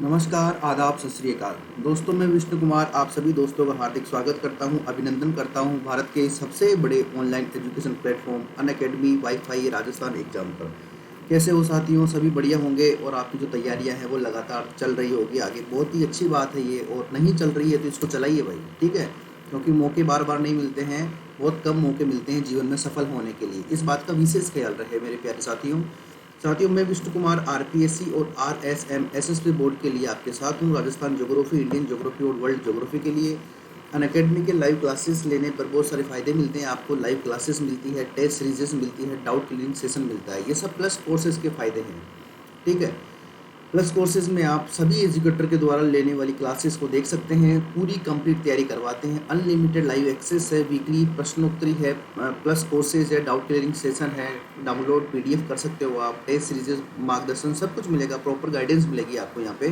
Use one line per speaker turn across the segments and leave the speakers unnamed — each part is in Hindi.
नमस्कार, आदाब, सत श्री अकाल। दोस्तों, मैं विष्णु कुमार आप सभी दोस्तों का हार्दिक स्वागत करता हूं, अभिनंदन करता हूं भारत के सबसे बड़े online education platform Unacademy wifi Rajasthan exam पर। कैसे हो साथियों? सभी बढ़िया होंगे और आपकी जो तैयारियां हैं वो लगातार चल रही होगी आगे। बहुत ही अच्छी बात है ये, और नहीं चल रही है तो इसको चलाइए भाई, ठीक है? क्योंकि मौके बार बार नहीं मिलते हैं, बहुत कम मौके मिलते हैं जीवन में सफल होने के लिए। इस बात का विशेष ख्याल रहे मेरे प्यारे साथियों। मैं विष्णु कुमार आरपीएससी और आरएसएम एसएसबी बोर्ड के लिए आपके साथ हूँ। राजस्थान ज्योग्राफी, इंडियन ज्योग्राफी और वर्ल्ड ज्योग्राफी के लिए अनअकैडमी के लाइव क्लासेस लेने पर बहुत सारे फायदे मिलते हैं। आपको लाइव क्लासेस मिलती है, टेस्ट सीरीजेस मिलती है, डाउट क्लियरिंग सेशन मिलता है। ये सब प्लस कोर्सेज के फायदे हैं, ठीक है? प्लस कोर्सेज में आप सभी एजुकेटर के द्वारा लेने वाली क्लासेस को देख सकते हैं। पूरी कंप्लीट तैयारी करवाते हैं। अनलिमिटेड लाइव एक्सेस है, वीकली प्रश्नोत्तरी है, प्लस कोर्सेज है, डाउट क्लियरिंग सेशन है, डाउनलोड पीडीएफ कर सकते हो आप, टेस्ट सीरीजेस, मार्गदर्शन सब कुछ मिलेगा, प्रॉपर गाइडेंस मिलेगी आपको यहाँ पे।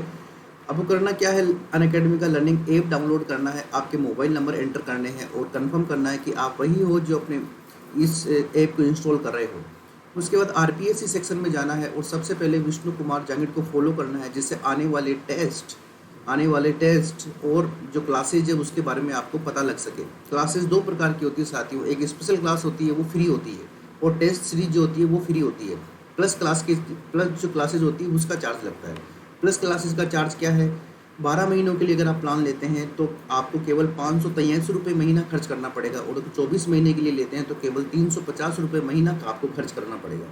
आपको करना क्या है? अनअकैडमी का लर्निंग ऐप डाउनलोड करना है, आपके मोबाइल नंबर एंटर करने हैं और कंफर्म करना है कि आप वही हो जो अपने इस ऐप को इंस्टॉल कर रहे हो। उसके बाद आरपीएससी सेक्शन में जाना है और सबसे पहले विष्णु कुमार जांगिड को फॉलो करना है, जिससे आने वाले टेस्ट और जो क्लासेज है उसके बारे में आपको पता लग सके। क्लासेज दो प्रकार की होती है साथियों, एक स्पेशल क्लास होती है वो फ्री होती है, और टेस्ट सीरीज जो होती है वो फ्री होती है। प्लस जो क्लासेज होती है उसका चार्ज लगता है। प्लस क्लासेज का चार्ज क्या है? 12 महीनों के लिए अगर आप प्लान लेते हैं तो आपको केवल 583 रुपये महीना खर्च करना पड़ेगा, और 24 महीने के लिए लेते हैं तो केवल 350 रुपये महीना का आपको खर्च करना पड़ेगा।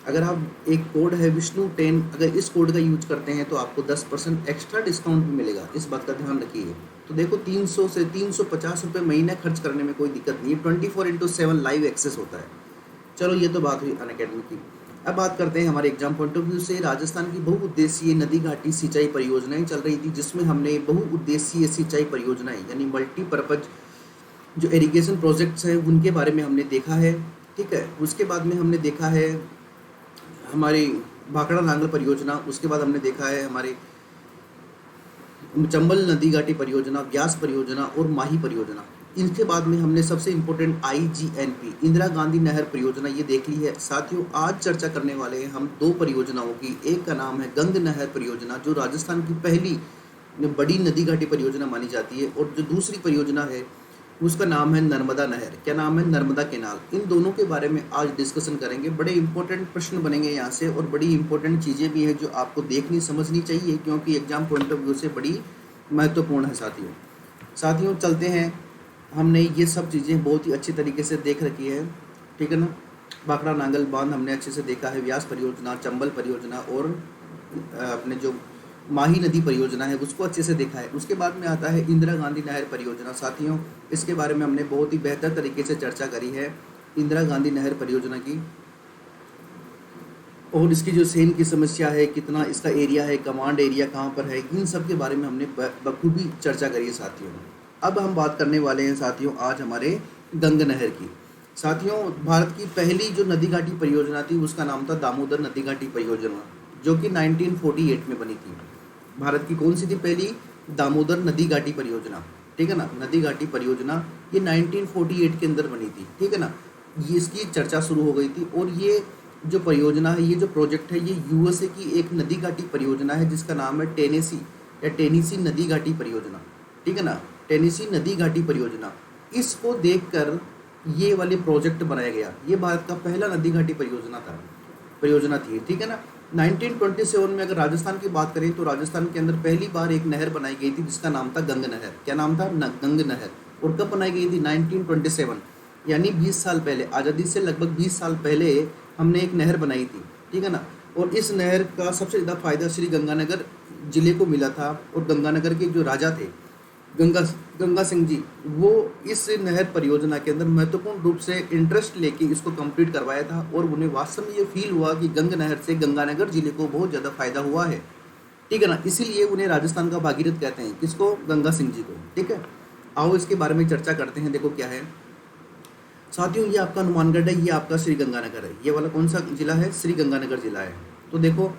अगर आप एक कोड है विष्णु10, अगर इस कोड का यूज करते हैं तो आपको 10% एक्स्ट्रा डिस्काउंट भी मिलेगा। इस बात का ध्यान रखिए। तो देखो, 300 से 350 रुपये महीना खर्च करने में कोई दिक्कत नहीं है। 24/7 लाइव एक्सेस होता है। चलो, ये तो बात हुई अनअकैडमी की। अब बात करते हैं हमारे एग्जाम पॉइंट ऑफ व्यू से। राजस्थान की बहुउद्देशीय नदी घाटी सिंचाई परियोजनाएं चल रही थी, जिसमें हमने बहुउद्देशीय सिंचाई परियोजनाएं यानी मल्टीपर्पज जो इरिगेशन प्रोजेक्ट्स हैं उनके बारे में हमने देखा है, ठीक है? उसके बाद में हमने देखा है हमारी भाखड़ा नांगल परियोजना। उसके बाद हमने देखा है हमारे चंबल नदी घाटी परियोजना, व्यास परियोजना और माही परियोजना। इनके बाद में हमने सबसे इम्पोर्टेंट आईजीएनपी इंदिरा गांधी नहर परियोजना ये देख ली है। साथियों, आज चर्चा करने वाले हैं हम दो परियोजनाओं की। एक का नाम है गंग नहर परियोजना, जो राजस्थान की पहली बड़ी नदी घाटी परियोजना मानी जाती है, और जो दूसरी परियोजना है उसका नाम है नर्मदा नहर। क्या नाम है? नर्मदा केनाल। इन दोनों के बारे में आज डिस्कशन करेंगे। बड़े इंपॉर्टेंट प्रश्न बनेंगे यहाँ से, और बड़ी इंपॉर्टेंट चीज़ें भी हैं जो आपको देखनी समझनी चाहिए, क्योंकि एग्जाम पॉइंट ऑफ व्यू से बड़ी महत्वपूर्ण है साथियों चलते हैं। हमने ये सब चीज़ें बहुत ही अच्छी तरीके से देख रखी है, ठीक है ना? भाखड़ा नांगल बांध हमने अच्छे से देखा है, व्यास परियोजना, चंबल परियोजना और अपने जो माही नदी परियोजना है उसको अच्छे से देखा है। उसके बाद में आता है इंदिरा गांधी नहर परियोजना। साथियों, इसके बारे में हमने बहुत ही बेहतर तरीके से चर्चा करी है इंदिरा गांधी नहर परियोजना की, और इसकी जो सेम की समस्या है, कितना इसका एरिया है, कमांड एरिया कहाँ पर है, इन सब के बारे में हमने बखूबी चर्चा करी है साथियों। अब हम बात करने वाले हैं साथियों आज हमारे गंग नहर की। साथियों, भारत की पहली जो नदी घाटी परियोजना थी उसका नाम था दामोदर नदी घाटी परियोजना, जो कि 1948 में बनी थी। भारत की कौन सी थी पहली? दामोदर नदी घाटी परियोजना, ठीक है ना? नदी घाटी परियोजना ये 1948 के अंदर बनी थी, ठीक है ना? ये इसकी चर्चा शुरू हो गई थी, और ये जो परियोजना है, ये जो प्रोजेक्ट है, ये यूएसए की एक नदी घाटी परियोजना है जिसका नाम है टेनेसी नदी घाटी परियोजना, ठीक है ना? टेनेसी नदी घाटी परियोजना। इसको देखकर ये वाले प्रोजेक्ट बनाया गया। ये भारत का पहला नदी घाटी परियोजना थी, ठीक है ना? 1927 में अगर राजस्थान की बात करें तो राजस्थान के अंदर पहली बार एक नहर बनाई गई थी जिसका नाम था गंग नहर। क्या नाम था? गंग नहर। और कब बनाई गई थी? 1927, यानी 20 साल पहले, आज़ादी से लगभग 20 साल पहले हमने एक नहर बनाई थी, ठीक है ना? और इस नहर का सबसे ज़्यादा फायदा श्री गंगानगर जिले को मिला था, और गंगानगर के जो राजा थे गंगा सिंह जी, वो इस नहर परियोजना के अंदर महत्वपूर्ण रूप से इंटरेस्ट लेके इसको कंप्लीट करवाया था, और उन्हें वास्तव में ये फील हुआ कि गंग नहर से गंगानगर जिले को बहुत ज़्यादा फायदा हुआ है, ठीक है ना? इसीलिए उन्हें राजस्थान का भागीरथ कहते हैं। किसको? गंगा सिंह जी को, ठीक है? आओ इसके बारे में चर्चा करते हैं। देखो क्या है साथियों, ये आपका हनुमानगढ़ है, ये आपका श्री गंगानगर है। ये वाला कौन सा जिला है? श्री गंगानगर जिला है। तो देखो,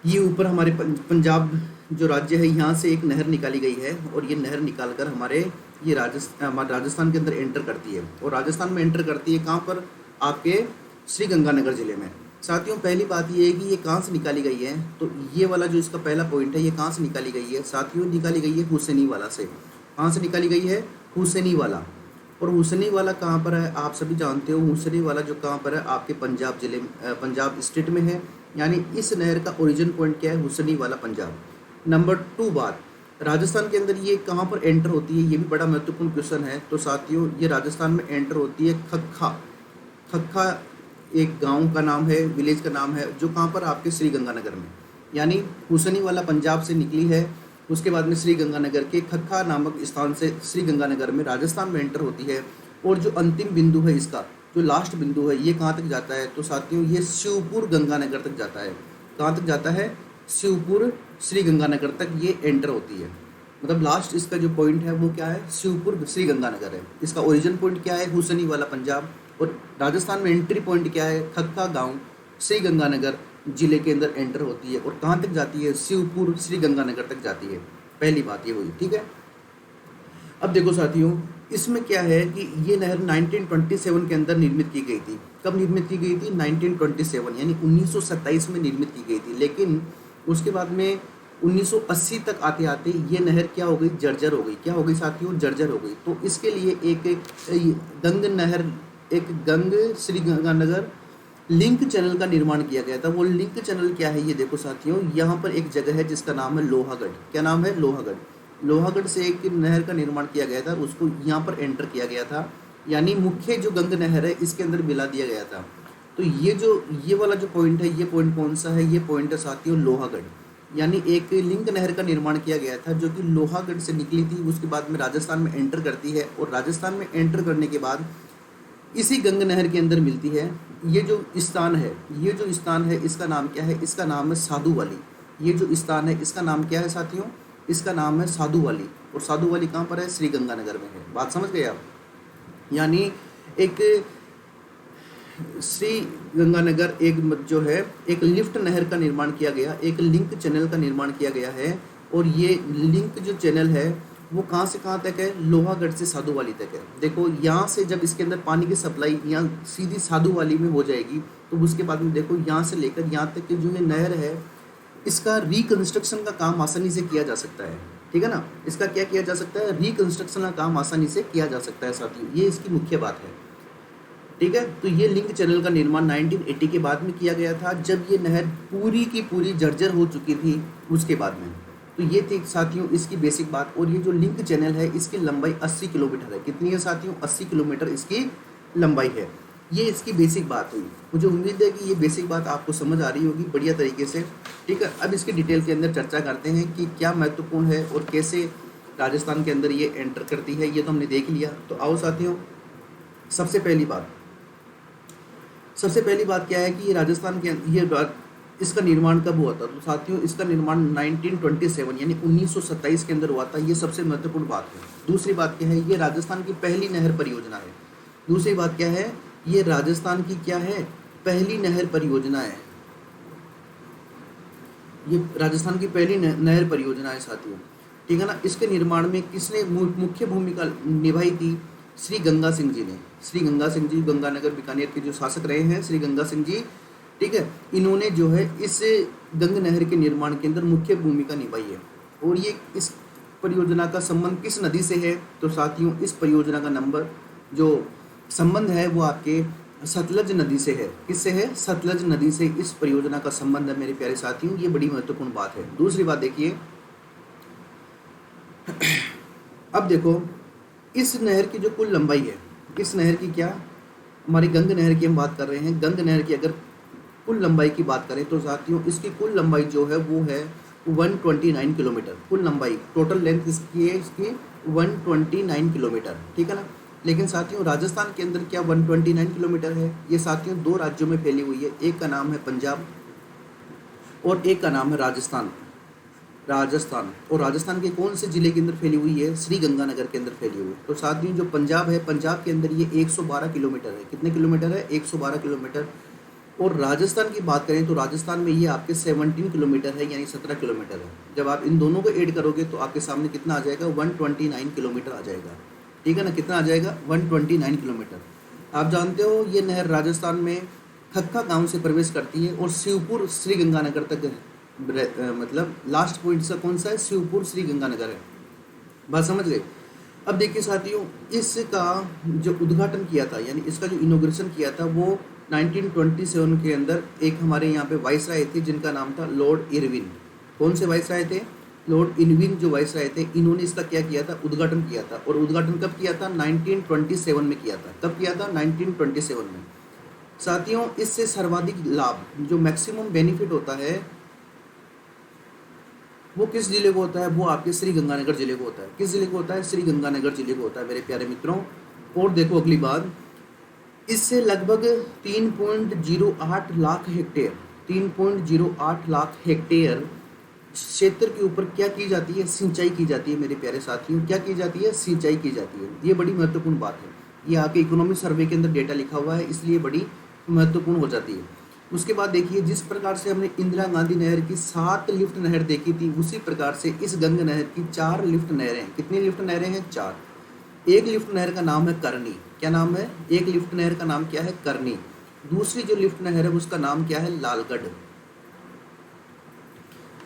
ये ऊपर हमारे पंजाब जो राज्य है, यहाँ से एक नहर निकाली गई है, और ये नहर निकालकर हमारे राजस्थान के अंदर एंटर करती है। और राजस्थान में एंटर करती है कहाँ पर? आपके श्री गंगानगर जिले में। साथियों पहली बात ये है कि ये कहाँ से निकाली गई है, तो ये वाला जो इसका पहला पॉइंट है ये कहाँ से निकाली गई है साथियों, निकाली गई है हुसैनी वाला से। कहाँ से निकाली गई है? हुसैनी वाला। और हुसैनी वाला कहाँ पर है आप सभी जानते हो, हुसैनी वाला जो कहाँ पर है आपके पंजाब जिले पंजाब स्टेट में है। यानी इस नहर का ओरिजिन पॉइंट क्या है? हुसैनी वाला पंजाब। नंबर 2 बात, राजस्थान के अंदर ये कहाँ पर एंटर होती है, ये भी बड़ा महत्वपूर्ण क्वेश्चन है। तो साथियों ये राजस्थान में एंटर होती है खक्खा। खक्खा एक गांव का नाम है, विलेज का नाम है, जो कहाँ पर आपके श्री गंगानगर में, यानी हुसैनी वाला पंजाब से निकली है। उसके बाद में श्री गंगानगर के खक्खा नामक स्थान से श्री गंगानगर में राजस्थान में एंटर होती है। और जो अंतिम बिंदु है इसका, जो लास्ट बिंदु है, ये कहाँ तक जाता है? तो साथियों ये शिवपुर गंगानगर तक जाता है। कहाँ तक जाता है? शिवपुर श्री गंगानगर तक ये एंटर होती है। मतलब लास्ट इसका जो पॉइंट है वो क्या है? शिवपुर श्री गंगानगर है। इसका ओरिजिन पॉइंट क्या है? हुसैनी वाला पंजाब। और राजस्थान में एंट्री पॉइंट क्या है? खक्का गांव श्री गंगानगर जिले के अंदर एंटर होती है। और कहाँ तक जाती है? शिवपुर श्री गंगानगर तक जाती है। पहली बात ये हुई, ठीक है। अब देखो साथियों, इसमें क्या है कि ये नहर 1927 के अंदर निर्मित की गई थी। कब निर्मित की गई थी? 1927 यानी 1927 में निर्मित की गई थी। लेकिन उसके बाद में 1980 तक आते आते ये नहर क्या हो गई? जर्जर हो गई। क्या हो गई साथियों? जर्जर हो गई। तो इसके लिए गंग नहर एक गंग श्री गंगानगर लिंक चैनल का निर्माण किया गया था। वो लिंक चैनल क्या है ये देखो साथियों, यहाँ पर एक जगह है जिसका नाम है लोहागढ़। क्या नाम है? लोहागढ़। लोहागढ़ से एक नहर का निर्माण किया गया था, उसको यहाँ पर एंटर किया गया था। यानी मुख्य जो गंग नहर है इसके अंदर मिला दिया गया था। तो ये वाला जो पॉइंट है, ये पॉइंट कौन सा है? ये पॉइंट है साथियों लोहागढ़। यानी एक लिंक नहर का निर्माण किया गया था जो कि लोहागढ़ से निकली थी, उसके बाद में राजस्थान में एंटर करती है। और राजस्थान में एंटर करने के बाद इसी गंग नहर के अंदर मिलती है। ये जो स्थान है इसका नाम क्या है? इसका नाम है साधु वाली। ये जो स्थान है इसका नाम क्या है साथियों? इसका नाम है साधु वाली। और साधु वाली कहाँ पर है? श्री गंगानगर में है। बात समझ गए आप? यानी एक श्री गंगानगर एक जो है एक लिफ्ट नहर का निर्माण किया गया, एक लिंक चैनल का निर्माण किया गया है। और ये लिंक जो चैनल है वो कहाँ से कहाँ तक है? लोहागढ़ से साधु वाली तक है। देखो यहाँ से जब इसके अंदर पानी की सप्लाई यहाँ सीधी साधु वाली में हो जाएगी, तो उसके बाद में देखो यहाँ से लेकर यहाँ तक की जो ये नहर है इसका रिकंस्ट्रक्शन का काम आसानी से किया जा सकता है। ठीक है ना? इसका क्या किया जा सकता है? रिकंस्ट्रक्शन का काम आसानी से किया जा सकता है साथियों। ये इसकी मुख्य बात है। ठीक है, तो ये लिंक चैनल का निर्माण 1980 के बाद में किया गया था, जब ये नहर पूरी की पूरी जर्जर हो चुकी थी उसके बाद में। तो ये थी साथियों इसकी बेसिक बात। और ये जो लिंक चैनल है इसकी लंबाई 80 किलोमीटर है। कितनी है साथियों? 80 किलोमीटर इसकी लंबाई है। ये इसकी बेसिक बात हुई। मुझे उम्मीद है कि ये बेसिक बात आपको समझ आ रही होगी बढ़िया तरीके से। ठीक है, अब इसके डिटेल के अंदर चर्चा करते हैं कि क्या महत्वपूर्ण है और कैसे राजस्थान के अंदर ये एंटर करती है। ये तो हमने देख लिया। तो आओ साथियों, सबसे पहली बात क्या है कि ये राजस्थान के इसका निर्माण कब हुआ था? तो साथियों इसका निर्माण 1927 यानी 1927 के अंदर हुआ था। ये सबसे महत्वपूर्ण बात है। दूसरी बात क्या है? ये राजस्थान की पहली नहर परियोजना है। दूसरी बात क्या है? ये राजस्थान की क्या है? पहली नहर परियोजना है। ये राजस्थान की पहली नहर परियोजना है साथियों। ठीक है ना? इसके निर्माण में किसने मुख्य भूमिका निभाई थी? श्री गंगा सिंह जी ने। श्री गंगा सिंह जी गंगानगर बीकानेर के जो शासक रहे हैं, श्री गंगा सिंह जी, ठीक है, इन्होंने जो है इस गंग नहर के निर्माण के अंदर मुख्य भूमिका निभाई है। और ये इस परियोजना का संबंध किस नदी से है? तो साथियों इस परियोजना का नंबर जो संबंध है वो आपके सतलज नदी से है। किससे है? सतलज नदी से इस परियोजना का संबंध है मेरे प्यारे साथियों। ये बड़ी महत्वपूर्ण बात है। दूसरी बात देखिए, अब देखो इस नहर की जो कुल लंबाई है, इस नहर की क्या, हमारी गंग नहर की हम बात कर रहे हैं। गंग नहर की अगर कुल लंबाई की बात करें तो साथियों इसकी कुल लंबाई जो है वो है 129 किलोमीटर। कुल लंबाई, टोटल लेंथ इसकी है इसकी 129 किलोमीटर। ठीक है ना? लेकिन साथियों राजस्थान के अंदर क्या 129 किलोमीटर है? ये साथियों दो राज्यों में फैली हुई है। एक का नाम है पंजाब और एक का नाम है राजस्थान। और राजस्थान के कौन से जिले के अंदर फैली हुई है? श्री गंगानगर के अंदर फैली हुई है। तो साथियों जो पंजाब है, पंजाब के अंदर ये 112 किलोमीटर है। कितने किलोमीटर है? 112 किलोमीटर। और राजस्थान की बात करें तो राजस्थान में ये आपके 17 किलोमीटर है, यानी 17 किलोमीटर है। जब आप इन दोनों को ऐड करोगे तो आपके सामने कितना आ जाएगा? 129 किलोमीटर आ जाएगा। ठीक है ना? कितना आ जाएगा? 129 किलोमीटर। आप जानते हो ये नहर राजस्थान में खक्का गांव से प्रवेश करती है और शिवपुर श्री गंगानगर तक मतलब लास्ट पॉइंट सा कौन सा है, शिवपुर श्री गंगानगर है। बात समझ गए। अब देखिए साथियों, इसका जो उद्घाटन किया था यानी इसका जो इनॉग्रेशन किया था वो 1927 के अंदर एक हमारे यहाँ पे वाइसराय थे जिनका नाम था लॉर्ड इरविन। कौन से वाइसराय थे, लॉर्ड इरविन जो वाइसराय थे, इन्होंने इसका क्या किया था, उद्घाटन किया था। और उद्घाटन कब किया था, 1927 में किया था। कब किया था, 1927 में। साथियों, इससे सर्वाधिक लाभ जो मैक्सिमम बेनिफिट होता है वो किस जिले को होता है, वो आपके श्री गंगानगर जिले को होता है। किस जिले को होता है, श्री गंगानगर जिले को होता है मेरे प्यारे मित्रों। और देखो अगली बात, इससे लगभग 3.08 लाख हेक्टेयर 3.08 लाख हेक्टेयर क्षेत्र के ऊपर क्या की जाती है, सिंचाई की जाती है मेरे प्यारे साथियों। क्या की जाती है, सिंचाई की जाती है। ये बड़ी महत्वपूर्ण बात है। ये आपके इकोनॉमिक सर्वे के अंदर डेटा लिखा हुआ है, इसलिए बड़ी महत्वपूर्ण हो जाती है। उसके बाद देखिए, जिस प्रकार से हमने इंदिरा गांधी नहर की 7 लिफ्ट नहर देखी थी, उसी प्रकार से इस गंग नहर की 4 लिफ्ट नहरें। कितनी लिफ्ट नहरें हैं, 4। एक लिफ्ट नहर का नाम है करनी। क्या नाम है, एक लिफ्ट नहर का नाम क्या है, करनी। दूसरी जो लिफ्ट नहर है उसका नाम क्या है, लालगढ़।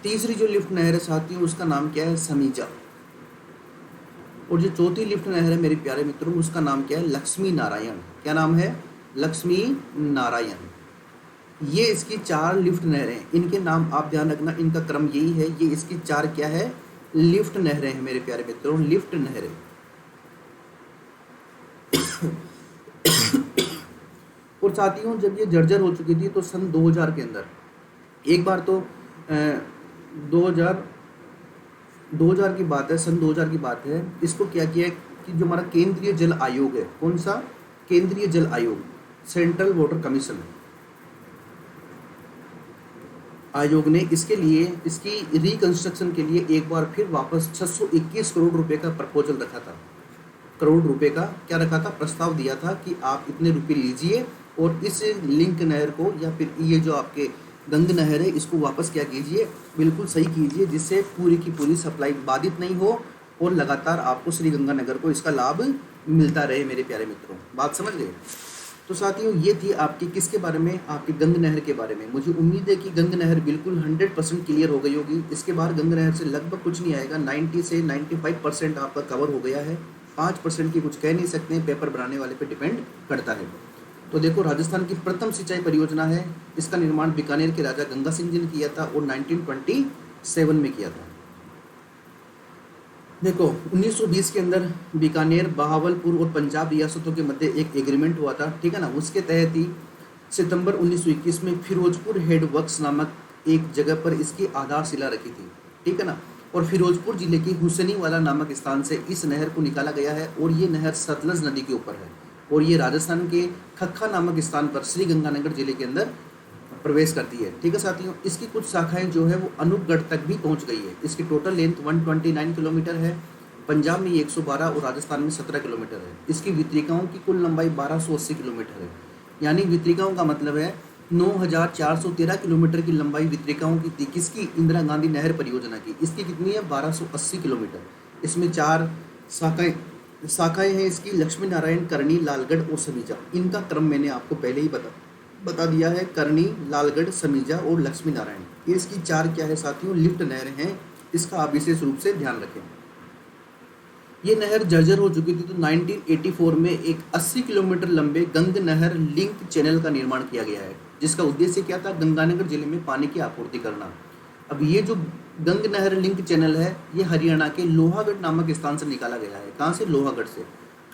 तीसरी जो लिफ्ट नहर है साथियों उसका नाम क्या है, समीजा। और जो चौथी लिफ्ट नहर है मेरे प्यारे मित्रों उसका नाम क्या है, लक्ष्मी नारायण। क्या नाम है, लक्ष्मी नारायण। ये इसकी 4 लिफ्ट नहरें, इनके नाम आप ध्यान रखना, इनका क्रम यही है। ये इसकी 4 क्या है, लिफ्ट नहरें हैं मेरे प्यारे मित्रों, लिफ्ट नहरें। और साथियों, जब ये जर्जर हो चुकी थी तो सन 2000 के अंदर एक बार तो 2000 की बात है, सन 2000 की बात है। इसको क्या किया कि जो हमारा केंद्रीय जल आयोग है, कौन सा, केंद्रीय जल आयोग, सेंट्रल वाटर कमीशन आयोग ने इसके लिए, इसकी रिकंस्ट्रक्शन के लिए एक बार फिर वापस 621 करोड़ रुपए का प्रपोजल रखा था। करोड़ रुपए का क्या रखा था, प्रस्ताव दिया था कि आप इतने रुपए लीजिए और इस लिंक नहर को या फिर ये जो आपके गंग नहर है इसको वापस क्या कीजिए, बिल्कुल सही कीजिए, जिससे पूरी की पूरी सप्लाई बाधित नहीं हो और लगातार आपको श्री गंगानगर को इसका लाभ मिलता रहे मेरे प्यारे मित्रों। बात समझ गए। तो साथियों, ये थी आपकी किसके बारे में, आपकी गंग नहर के बारे में। मुझे उम्मीद है कि गंग नहर बिल्कुल 100% क्लियर हो गई होगी। इसके बाद गंग नहर से लगभग कुछ नहीं आएगा, 90 से 95% आपका कवर हो गया है। 5% की कुछ कह नहीं सकते हैं, पेपर बनाने वाले पे डिपेंड करता है। तो देखो, राजस्थान की प्रथम सिंचाई परियोजना है, इसका निर्माण बीकानेर के राजा गंगा सिंह जी ने किया था और 1927 में किया था। देखो, 1920 के अंदर बीकानेर, बहावलपुर और पंजाब रियासतों के मध्य एक एग्रीमेंट हुआ था, ठीक है ना। उसके तहत ही सितंबर 1921 में फिरोजपुर हेड वर्क्स नामक एक जगह पर इसकी आधारशिला रखी थी, ठीक है ना। और फिरोजपुर जिले की हुसैनीवाला नामक स्थान से इस नहर को निकाला गया है और ये नहर सतलज नदी के ऊपर है और ये राजस्थान के खक्का नामक स्थान पर श्री गंगानगर जिले के अंदर प्रवेश करती है, ठीक है साथियों। इसकी कुछ शाखाएं जो है वो अनूपगढ़ तक भी पहुंच गई है। इसकी टोटल लेंथ 129 किलोमीटर है। पंजाब में 112 और राजस्थान में 17 किलोमीटर है। इसकी वितरिकाओं की कुल लंबाई 1280 किलोमीटर है। यानी वितरिकाओं का मतलब है 9413 किलोमीटर की लंबाई वितरिकाओं की थी। किसकी, इंदिरा गांधी नहर परियोजना की। इसकी कितनी है, 1280 किलोमीटर। इसमें 4 शाखाएं हैं इसकी, लक्ष्मी नारायण, करनी, लालगढ़ और समीजा। इनका क्रम मैंने आपको पहले ही बता दिया है, करनी, लालगढ़, समीजा और लक्ष्मी नारायण। ये इसकी 4 क्या है साथियों, लिफ्ट नहरें हैं। इसका आप विशेष रूप से ध्यान रखें। ये नहर जर्जर हो चुकी थी तो 1984 में एक 80 किलोमीटर लंबे गंग नहर लिंक चैनल का निर्माण किया गया है, जिसका उद्देश्य क्या था, गंगानगर जिले में पानी की आपूर्ति करना। अब ये जो गंग नहर लिंक चैनल है ये हरियाणा के लोहागढ़ नामक स्थान से निकाला गया है। कहाँ से, लोहागढ़ से।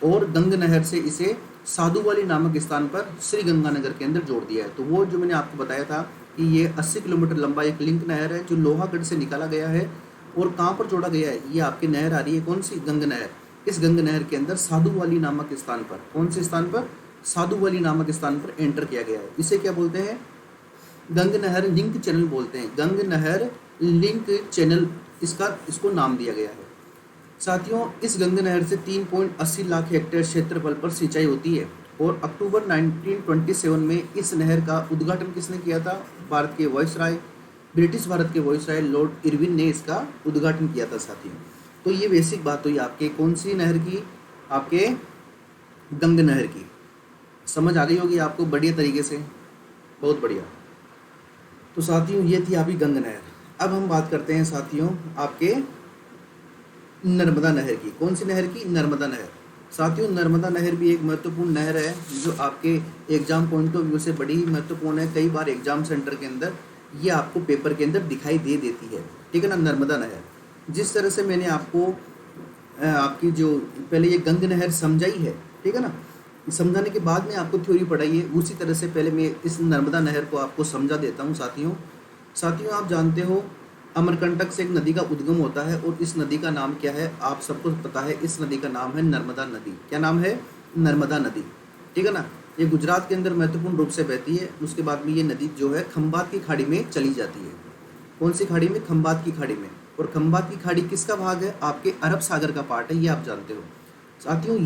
और गंग नहर से इसे साधुवाली नामक स्थान पर श्री गंगानगर के अंदर जोड़ दिया है। तो वो जो मैंने आपको बताया था कि ये 80 किलोमीटर लंबा एक लिंक नहर है जो लोहागढ़ से निकाला गया है। और कहाँ पर जोड़ा गया है, ये आपकी नहर आ रही है, कौन सी, गंग नहर। इस गंग नहर के अंदर साधुवाली नामक स्थान पर, कौन से स्थान पर, साधुवाली नामक स्थान पर एंटर किया गया है। इसे क्या बोलते हैं, गंग नहर लिंक चैनल बोलते हैं। गंग नहर लिंक चैनल इसको नाम दिया गया है। साथियों, इस गंग नहर से 3.80 लाख हेक्टेयर क्षेत्रफल पर सिंचाई होती है। और अक्टूबर 1927 में इस नहर का उद्घाटन किसने किया था, भारत के वायसराय, ब्रिटिश भारत के वायसराय लॉर्ड इरविन ने इसका उद्घाटन किया था साथियों। तो ये बेसिक बात हुई आपके कौन सी नहर की, आपके गंग नहर की। समझ आ गई होगी आपको बढ़िया तरीके से। बहुत बढ़िया। तो साथियों ये थी आपकी गंगा नहर। अब हम बात करते हैं साथियों आपके नर्मदा नहर की। कौन सी नहर की? नर्मदा नहर। साथियों नर्मदा नहर भी एक महत्वपूर्ण नहर है जो आपके एग्जाम पॉइंट ऑफ व्यू से बड़ी ही महत्वपूर्ण है। कई बार एग्जाम सेंटर के अंदर ये आपको पेपर के अंदर दिखाई दे देती है, ठीक है ना। नर्मदा नहर जिस तरह से मैंने आपको आपकी जो पहले ये गंगा नहर समझाई है, ठीक है ना, समझाने के बाद में आपको थ्योरी पढ़ाई है, उसी तरह से पहले मैं इस नर्मदा नहर को आपको समझा देता हूँ। साथियों आप जानते हो अमरकंटक से एक नदी का उद्गम होता है और इस नदी का नाम क्या है? आप सबको पता है, इस नदी का नाम है नर्मदा नदी। क्या नाम है? नर्मदा नदी, ठीक है ना। ये गुजरात के अंदर महत्वपूर्ण रूप से बहती है। उसके बाद में ये नदी जो है खंबात की खाड़ी में चली जाती है। कौन सी खाड़ी में? खंबात की खाड़ी में। और खंबात की खाड़ी किसका भाग है? आपके अरब सागर का पार्ट है, ये आप जानते हो। साथियों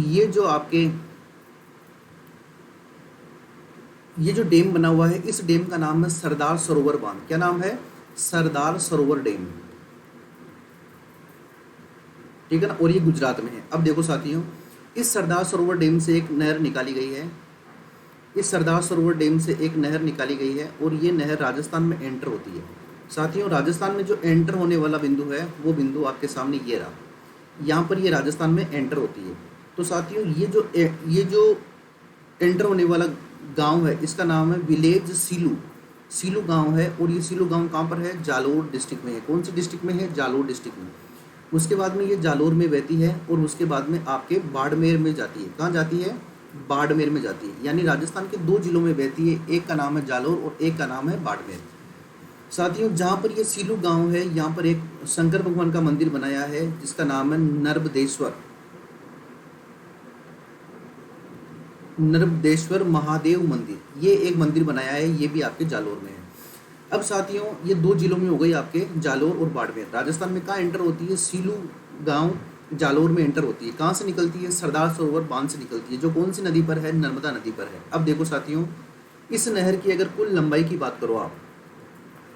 ये जो डैम बना हुआ है, इस डैम का नाम है सरदार सरोवर बांध। क्या नाम है? सरदार सरोवर डैम, ठीक है ना। और ये गुजरात में है। अब देखो साथियों, इस सरदार सरोवर डैम से एक नहर निकाली गई है। इस सरदार सरोवर डैम से एक नहर निकाली गई है और ये नहर राजस्थान में एंटर होती है। साथियों राजस्थान में जो एंटर होने वाला बिंदु है वो बिंदु आपके सामने ये रहा। यहाँ पर ये राजस्थान में एंटर होती है। तो साथियों ये जो एंटर होने वाला गांव है इसका नाम है विलेज सीलू। सीलू गांव है और ये सीलू गांव कहाँ पर है? जालोर डिस्ट्रिक्ट में है। कौन सी डिस्ट्रिक्ट में है? जालोर डिस्ट्रिक्ट में। उसके बाद में ये जालोर में बहती है और उसके बाद में आपके बाड़मेर में जाती है। कहाँ जाती है? बाड़मेर में जाती है। यानी राजस्थान के दो जिलों में बहती है, एक का नाम है जालोर और एक का नाम है बाड़मेर। साथियों जहाँ पर ये सीलू गांव है यहाँ पर एक शंकर भगवान का मंदिर बनाया है जिसका नाम है नर्मदेश्वर महादेव मंदिर। ये एक मंदिर बनाया है, ये भी आपके जालोर में है। अब साथियों ये दो जिलों में हो गई आपके जालोर और बाड़मेर। राजस्थान में कहाँ एंटर होती है? सीलू गांव जालोर में एंटर होती है। कहाँ से निकलती है? सरदार सरोवर बांध से निकलती है, जो कौन सी नदी पर है? नर्मदा नदी पर है। अब देखो साथियों, इस नहर की अगर कुल लंबाई की बात करो आप,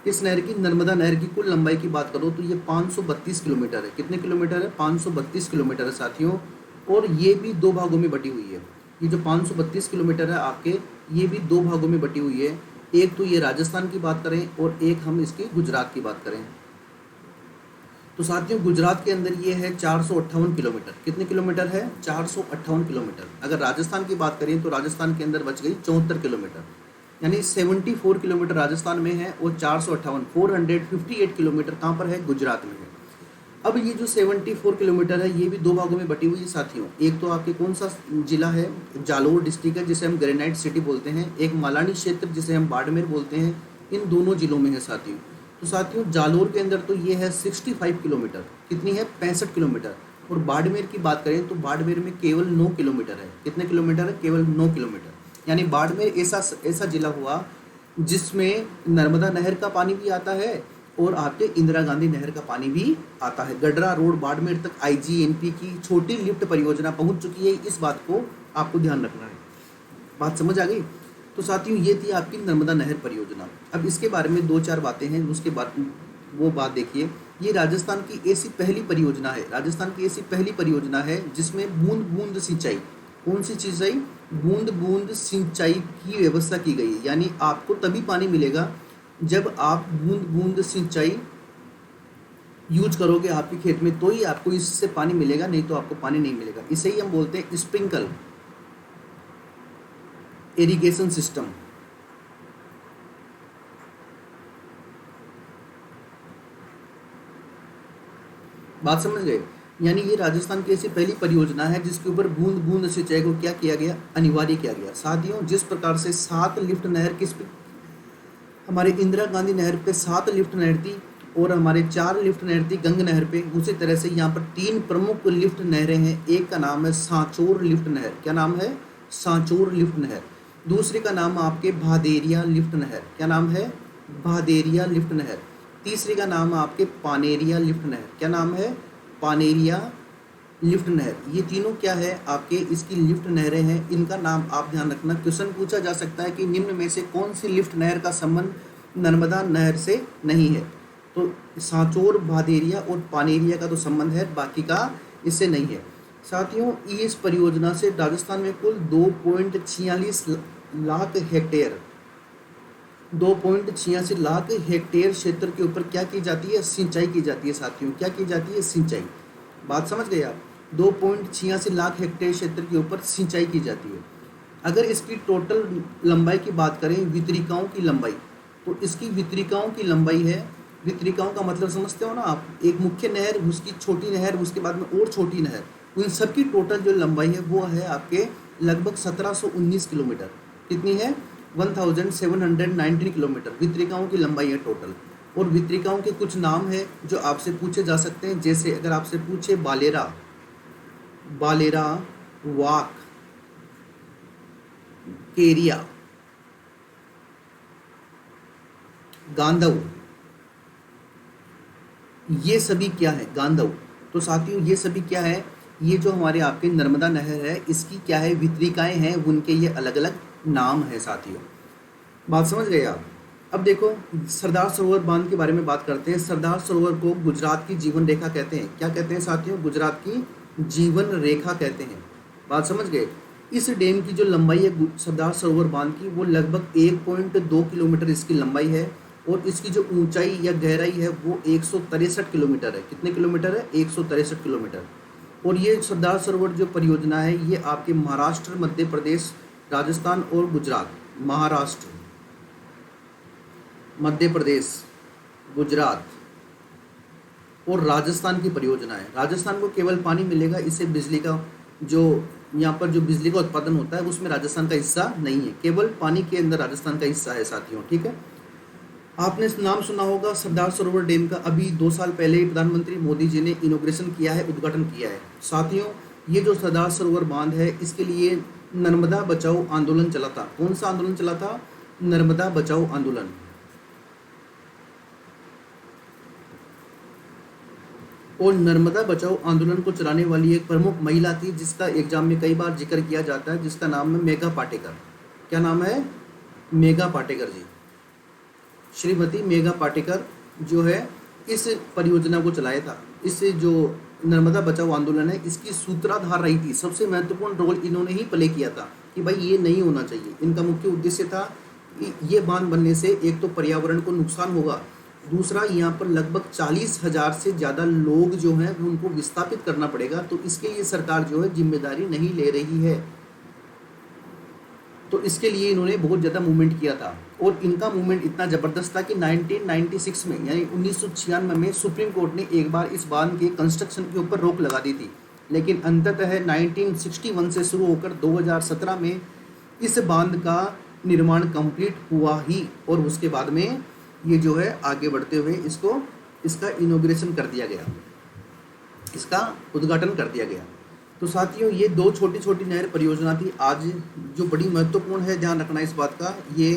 इस नहर की, नर्मदा नहर की कुल लंबाई की बात करो तो ये 532 किलोमीटर है। कितने किलोमीटर है? 532 किलोमीटर है साथियों। और ये भी दो भागों में बटी हुई है। ये जो 532 किलोमीटर है आपके, ये भी दो भागों में बटी हुई है। एक तो ये राजस्थान की बात करें और एक हम इसकी गुजरात की बात करें। तो साथियों गुजरात के अंदर ये है 458 किलोमीटर। कितने किलोमीटर है? 458 किलोमीटर। अगर राजस्थान की बात करें तो राजस्थान के अंदर बच गई 74 किलोमीटर, यानी 74 किलोमीटर राजस्थान में है और 458 किलोमीटर कहाँ पर है? गुजरात में है। अब ये जो 74 किलोमीटर है ये भी दो भागों में बटी हुई है साथियों। एक तो आपके कौन सा जिला है? जालोर डिस्ट्रिक्ट है जिसे हम ग्रेनाइट सिटी बोलते हैं। एक मालानी क्षेत्र जिसे हम बाड़मेर बोलते हैं। इन दोनों जिलों में है साथियों। तो साथियों जालोर के अंदर तो ये है 65 किलोमीटर। कितनी है? 65 किलोमीटर। और बाड़मेर की बात करें तो बाड़मेर में केवल 9 किलोमीटर है। कितने किलोमीटर है? केवल 9 किलोमीटर। यानी बाड़मेर ऐसा जिला हुआ जिसमें नर्मदा नहर का पानी भी आता है और आपके इंदिरा गांधी नहर का पानी भी आता है। गडरा रोड बाड़मेर तक आईजीएनपी की छोटी लिफ्ट परियोजना पहुंच चुकी है। इस बात को आपको ध्यान रखना है। बात समझ आ गई? तो साथियों ये थी आपकी नर्मदा नहर परियोजना। अब इसके बारे में दो चार बातें हैं, उसके बाद वो बात देखिए। ये राजस्थान की ऐसी पहली परियोजना है, राजस्थान की ऐसी पहली परियोजना है जिसमें बूंद बूंद सिंचाई, कौन सी सिंचाई? बूंद बूंद सिंचाई की व्यवस्था की गई है। यानी आपको तभी पानी मिलेगा जब आप बूंद बूंद सिंचाई यूज करोगे आपके खेत में, तो ही आपको इससे पानी मिलेगा, नहीं तो आपको पानी नहीं मिलेगा। इसे ही हम बोलते हैं स्प्रिंकल इरिगेशन सिस्टम। बात समझ गए? यानी ये राजस्थान की ऐसी पहली परियोजना है जिसके ऊपर बूंद बूंद सिंचाई को क्या किया गया? अनिवार्य किया गया। साथियों जिस प्रकार से 7 लिफ्ट नहर हमारे इंदिरा गांधी नहर पे 7 लिफ्ट नहर थी और हमारे 4 लिफ्ट नहर थी गंगा नहर पे, उसी तरह से यहाँ पर 3 प्रमुख लिफ्ट नहरें हैं। एक का नाम है सांचौर लिफ्ट नहर। क्या नाम है? सांचौर लिफ्ट नहर। दूसरे का नाम आपके भादेरिया लिफ्ट नहर। क्या नाम है? भादेरिया लिफ्ट नहर। तीसरे का नाम है आपके पानेरिया लिफ्ट नहर। क्या नाम है? पानेरिया लिफ्ट नहर। ये तीनों क्या है? आपके इसकी लिफ्ट नहरें हैं। इनका नाम आप ध्यान रखना, क्वेश्चन पूछा जा सकता है कि निम्न में से कौन सी लिफ्ट नहर का संबंध नर्मदा नहर से नहीं है? तो सांचौर, भादेरिया और पानेरिया का तो संबंध है, बाकी का इससे नहीं है। साथियों इस परियोजना से राजस्थान में कुल 2.46 लाख हेक्टेयर 2.86 लाख हेक्टेयर क्षेत्र के ऊपर क्या की जाती है? सिंचाई की जाती है साथियों। क्या की जाती है? सिंचाई। बात समझ गए आप? 2.86 लाख हेक्टेयर क्षेत्र के ऊपर सिंचाई की जाती है। अगर इसकी टोटल लंबाई की बात करें, वितरिकाओं की लंबाई, तो इसकी वितरिकाओं की लंबाई है, वितरिकाओं का मतलब समझते हो ना आप, एक मुख्य नहर, उसकी छोटी नहर, उसके बाद में और छोटी नहर, उन सबकी टोटल जो लंबाई है वो है आपके लगभग 1719 किलोमीटर। कितनी है? 1719 किलोमीटर वितरिकाओं की लंबाई है टोटल। और वितरिकाओं के कुछ नाम है जो आपसे पूछे जा सकते हैं, जैसे अगर आपसे पूछे बालेरा, बालेरा, वाक, केरिया, गांधव, ये सभी क्या है? गांधव। तो साथियों ये सभी क्या है? ये जो हमारे आपके नर्मदा नहर है, इसकी क्या है? वितरिकाएं हैं, उनके ये अलग अलग नाम है साथियों। बात समझ गए आप? अब देखो, सरदार सरोवर बांध के बारे में बात करते हैं। सरदार सरोवर को गुजरात की जीवन रेखा कहते हैं। क्या कहते हैं साथियों? गुजरात की जीवन रेखा कहते हैं। बात समझ गए? इस डैम की जो लंबाई है सरदार सरोवर बांध की, वो लगभग 1.2 किलोमीटर इसकी लंबाई है। और इसकी जो ऊंचाई या गहराई है वो 163 किलोमीटर है। कितने किलोमीटर है? 163 किलोमीटर। और ये सरदार सरोवर जो परियोजना है, ये आपके महाराष्ट्र, मध्य प्रदेश, राजस्थान और गुजरात, महाराष्ट्र, मध्य प्रदेश, गुजरात और राजस्थान की परियोजना है। राजस्थान को केवल पानी मिलेगा, इससे बिजली का जो यहाँ पर जो बिजली का उत्पादन होता है उसमें राजस्थान का हिस्सा नहीं है, केवल पानी के अंदर राजस्थान का हिस्सा है साथियों। ठीक है, आपने नाम सुना होगा सरदार सरोवर डैम का। अभी 2 साल पहले ही प्रधानमंत्री मोदी जी ने इनोग्रेशन किया है, उद्घाटन किया है साथियों। ये जो सरदार सरोवर बांध है, इसके लिए नर्मदा बचाओ आंदोलन चला था। कौन सा आंदोलन चला था? नर्मदा बचाओ आंदोलन। और नर्मदा बचाओ आंदोलन को चलाने वाली एक प्रमुख महिला थी, जिसका एग्जाम में कई बार जिक्र किया जाता है, जिसका नाम है मेघा पाटेकर। क्या नाम है? मेघा पाटेकर जी। श्रीमती मेघा पाटेकर जो है इस परियोजना को चलाया था। इस जो नर्मदा बचाओ आंदोलन है, इसकी सूत्रधार रही थी। सबसे महत्वपूर्ण रोल इन्होंने ही प्ले किया था कि भाई ये नहीं होना चाहिए। इनका मुख्य उद्देश्य था कि ये बांध बनने से एक तो पर्यावरण को नुकसान होगा, दूसरा यहाँ पर लगभग 40,000 से ज़्यादा लोग जो हैं उनको विस्थापित करना पड़ेगा। तो इसके लिए सरकार जो है जिम्मेदारी नहीं ले रही है। तो इसके लिए इन्होंने बहुत ज़्यादा मूवमेंट किया था। और इनका मूवमेंट इतना ज़बरदस्त था कि 1996 में, यानी 1996 में सुप्रीम कोर्ट ने एक बार इस बांध के कंस्ट्रक्शन के ऊपर रोक लगा दी थी। लेकिन अंततः 1961 से शुरू होकर 2017 में इस बांध का निर्माण कंप्लीट हुआ ही। और उसके बाद में ये जो है आगे बढ़ते हुए इसका इनॉग्रेशन कर दिया गया, इसका उद्घाटन कर दिया गया। तो साथियों ये 2 छोटी छोटी नहर परियोजना थी आज जो बड़ी महत्वपूर्ण है, ध्यान रखना इस बात का। ये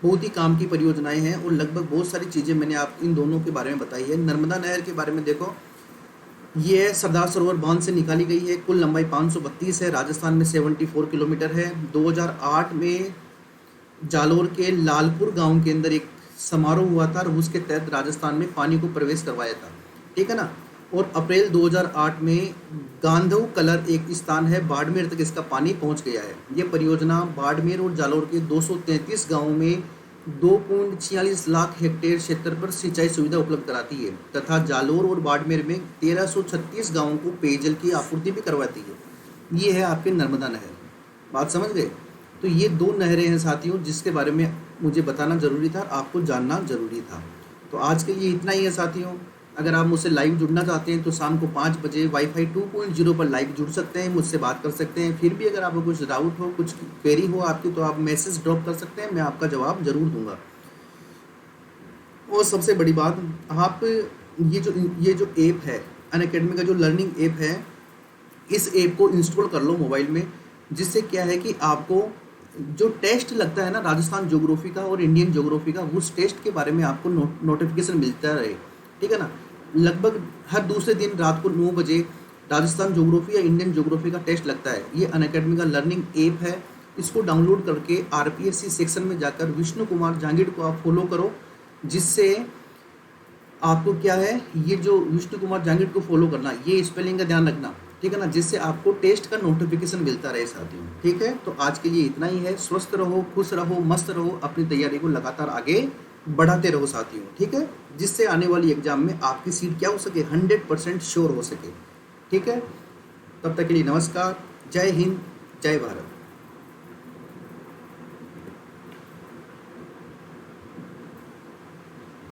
बहुत ही काम की परियोजनाएं हैं और लगभग बहुत सारी चीज़ें मैंने आप इन दोनों के बारे में बताई है। नर्मदा नहर के बारे में देखो, ये सरदार सरोवर बांध से निकाली गई है। कुल लंबाई 532 है, राजस्थान में 74 किलोमीटर है। 2008 में जालोर के लालपुर गाँव के अंदर एक समारोह हुआ था और उसके तहत राजस्थान में पानी को प्रवेश करवाया था। ठीक है ना। और अप्रैल 2008 में गांधव कलर एक स्थान है, बाड़मेर तक इसका पानी पहुंच गया है। ये परियोजना बाड़मेर और जालोर के 233 गांवों में 2.46 लाख हेक्टेयर क्षेत्र पर सिंचाई सुविधा उपलब्ध कराती है तथा जालोर और बाड़मेर में 1336 गांवों को पेयजल की आपूर्ति भी करवाती है। ये है आपके नर्मदा नहर। बात समझ गए? तो ये 2 नहरें हैं साथियों जिसके बारे में मुझे बताना ज़रूरी था, आपको जानना ज़रूरी था। तो आज के लिए इतना ही है साथियों। अगर आप मुझसे लाइव जुड़ना चाहते हैं तो शाम को 5 बजे वाईफाई 2.0 पर लाइव जुड़ सकते हैं, मुझसे बात कर सकते हैं। फिर भी अगर आपको कुछ डाउट हो, कुछ क्वेरी हो आपकी, तो आप मैसेज ड्रॉप कर सकते हैं, मैं आपका जवाब ज़रूर दूंगा। और सबसे बड़ी बात, आप ये जो ऐप है अनअकैडमी का, जो लर्निंग ऐप है, इस ऐप को इंस्टॉल कर लो मोबाइल में। जिससे क्या है कि आपको जो टेस्ट लगता है ना राजस्थान ज्योग्राफी का और इंडियन ज्योग्राफी का, उस टेस्ट के बारे में आपको नोटिफिकेशन मिलता रहे। ठीक है ना। लगभग हर दूसरे दिन रात को 9 बजे राजस्थान ज्योग्राफी या इंडियन ज्योग्राफी का टेस्ट लगता है। ये अनअकैडमी का लर्निंग ऐप है। इसको डाउनलोड करके आरपीएससी सेक्शन में जाकर विष्णु कुमार जांगिड़ को आप फॉलो करो, जिससे आपको क्या है, ये जो विष्णु कुमार जांगिड़ को फॉलो करना, ये स्पेलिंग का ध्यान रखना, ठीक है ना, जिससे आपको टेस्ट का नोटिफिकेशन मिलता रहे साथियों। ठीक है, तो आज के लिए इतना ही है। स्वस्थ रहो, खुश रहो, मस्त रहो, अपनी तैयारी को लगातार आगे बढ़ाते रहो साथियों। ठीक है, जिससे आने वाली एग्जाम में आपकी सीट क्या हो सके, 100% श्योर हो सके। ठीक है, तब तक के लिए नमस्कार, जय हिंद, जय भारत।